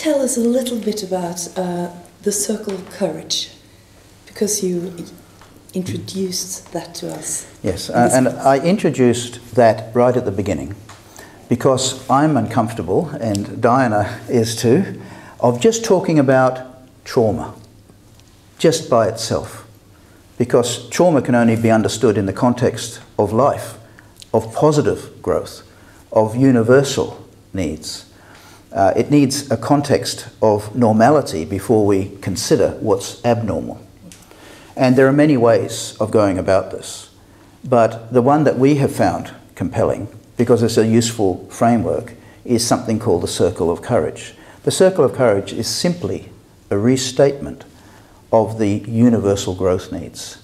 tell us a little bit about the Circle of Courage, because you introduced that to us. Yes, and I introduced that right at the beginning because I'm uncomfortable, and Diana is too, of just talking about trauma, just by itself. Because trauma can only be understood in the context of life, of positive growth, of universal needs. It needs a context of normality before we consider what's abnormal. And there are many ways of going about this. But the one that we have found compelling, because it's a useful framework, is something called the Circle of Courage. The Circle of Courage is simply a restatement of the universal growth needs,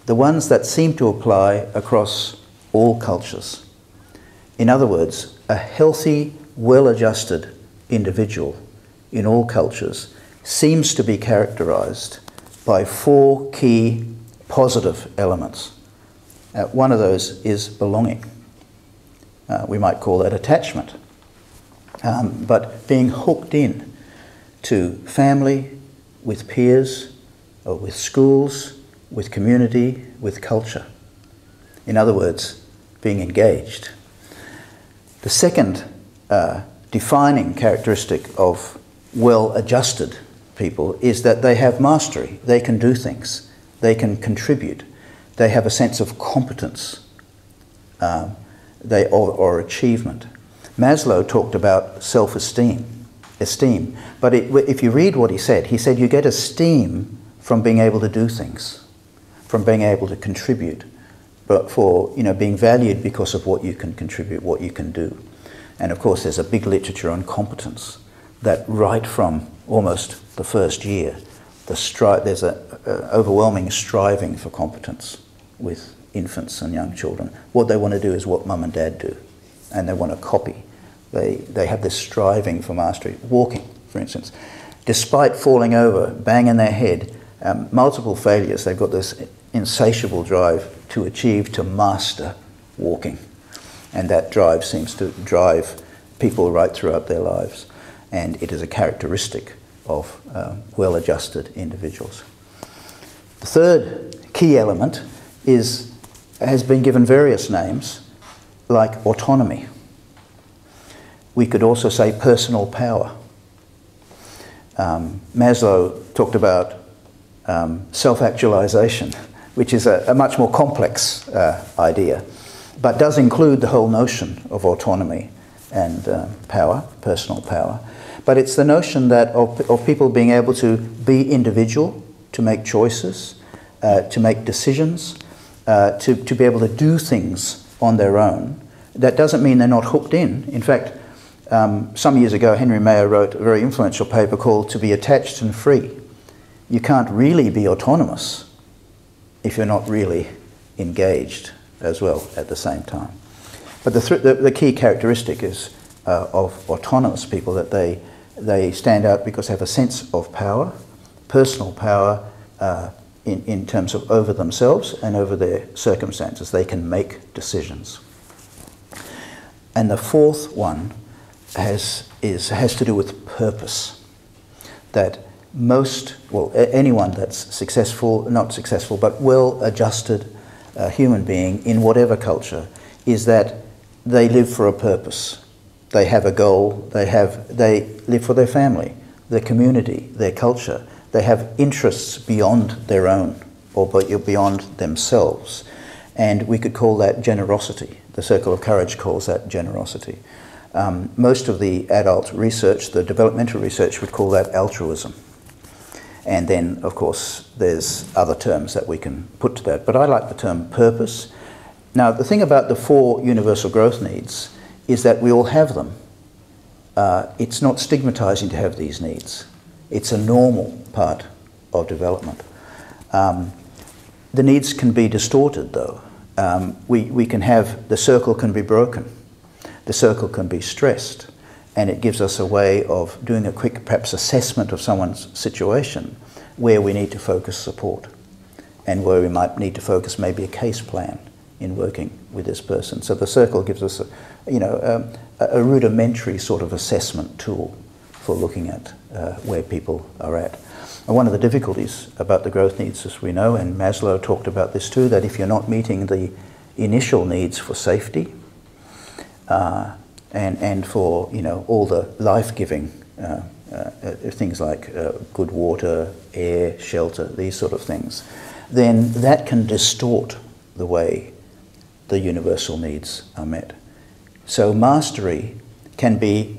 the ones that seem to apply across all cultures. In other words, a healthy, well-adjusted individual in all cultures seems to be characterized by 4 key positive elements. One of those is belonging. We might call that attachment. But being hooked in to family, with peers, or with schools, with community, with culture. In other words, being engaged. The second defining characteristic of well-adjusted people is that they have mastery. They can do things. They can contribute. They have a sense of competence or achievement. Maslow talked about self-esteem, but if you read what he said you get esteem from being able to do things, from being able to contribute, but for being valued because of what you can contribute, what you can do. And of course there's a big literature on competence that right from almost the first year, there's an overwhelming striving for competence with infants and young children. What they want to do is what mum and dad do, and they want to copy. They have this striving for mastery. Walking, for instance. Despite falling over, banging their head, multiple failures, they've got this insatiable drive to achieve, to master walking. And that drive seems to drive people right throughout their lives. And it is a characteristic of well-adjusted individuals. The third key element has been given various names, like autonomy. We could also say personal power. Maslow talked about self-actualization, which is a much more complex idea, but does include the whole notion of autonomy and power, personal power. But it's the notion that of people being able to be individual, to make choices, to make decisions, to be able to do things on their own. That doesn't mean they're not hooked in. In fact, some years ago, Henry Mayer wrote a very influential paper called "To be Attached and Free." You can't really be autonomous if you're not really engaged as well at the same time. But the key characteristic is of autonomous people that they stand out because they have a sense of power, personal power in terms of over themselves and over their circumstances. They can make decisions. And the fourth one has to do with purpose. That anyone that's successful, not successful, but well-adjusted human being in whatever culture, is that they live for a purpose. They have a goal. They live for their family, their community, their culture. They have interests beyond their own or beyond themselves. And we could call that generosity. The Circle of Courage calls that generosity. Most of the adult research, the developmental research, would call that altruism. And then, of course, there's other terms that we can put to that. But I like the term purpose. Now, the thing about the 4 universal growth needs is that we all have them. It's not stigmatizing to have these needs. It's a normal part of development. The needs can be distorted, though. We can have, the circle can be broken. The circle can be stressed. And it gives us a way of doing a quick, perhaps, assessment of someone's situation where we need to focus support and where we might need to focus maybe a case plan in working with this person. So the circle gives us a rudimentary sort of assessment tool for looking at where people are at. And one of the difficulties about the growth needs, as we know, and Maslow talked about this too, that if you're not meeting the initial needs for safety and for all the life-giving things like good water, air, shelter, these sort of things, then that can distort the way the universal needs are met. So mastery can be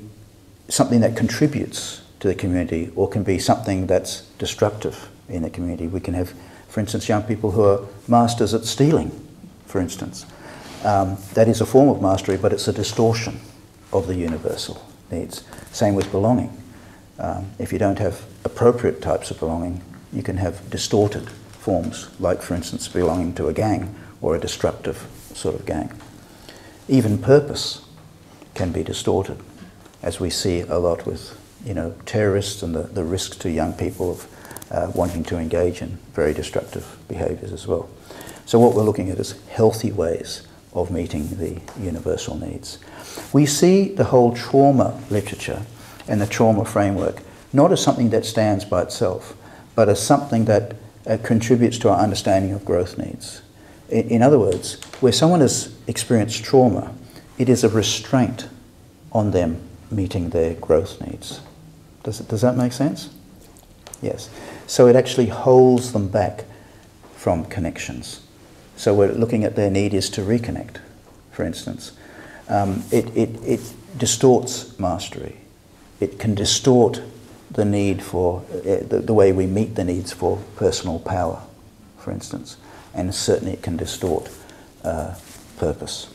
something that contributes to the community, or can be something that's destructive in the community. We can have, for instance, young people who are masters at stealing, for instance. That is a form of mastery, but it's a distortion of the universal needs. Same with belonging. If you don't have appropriate types of belonging, you can have distorted forms, like, for instance, belonging to a gang or a destructive sort of gang. Even purpose can be distorted, as we see a lot with terrorists and the risks to young people of wanting to engage in very destructive behaviours as well. So what we're looking at is healthy ways of meeting the universal needs. We see the whole trauma literature and the trauma framework not as something that stands by itself, but as something that contributes to our understanding of growth needs. In other words, where someone has experienced trauma, it is a restraint on them meeting their growth needs. Does that make sense? Yes. So it actually holds them back from connections. So we're looking at their need is to reconnect, for instance. It distorts mastery. It can distort the need for, the way we meet the needs for personal power, for instance. And certainly it can distort purpose.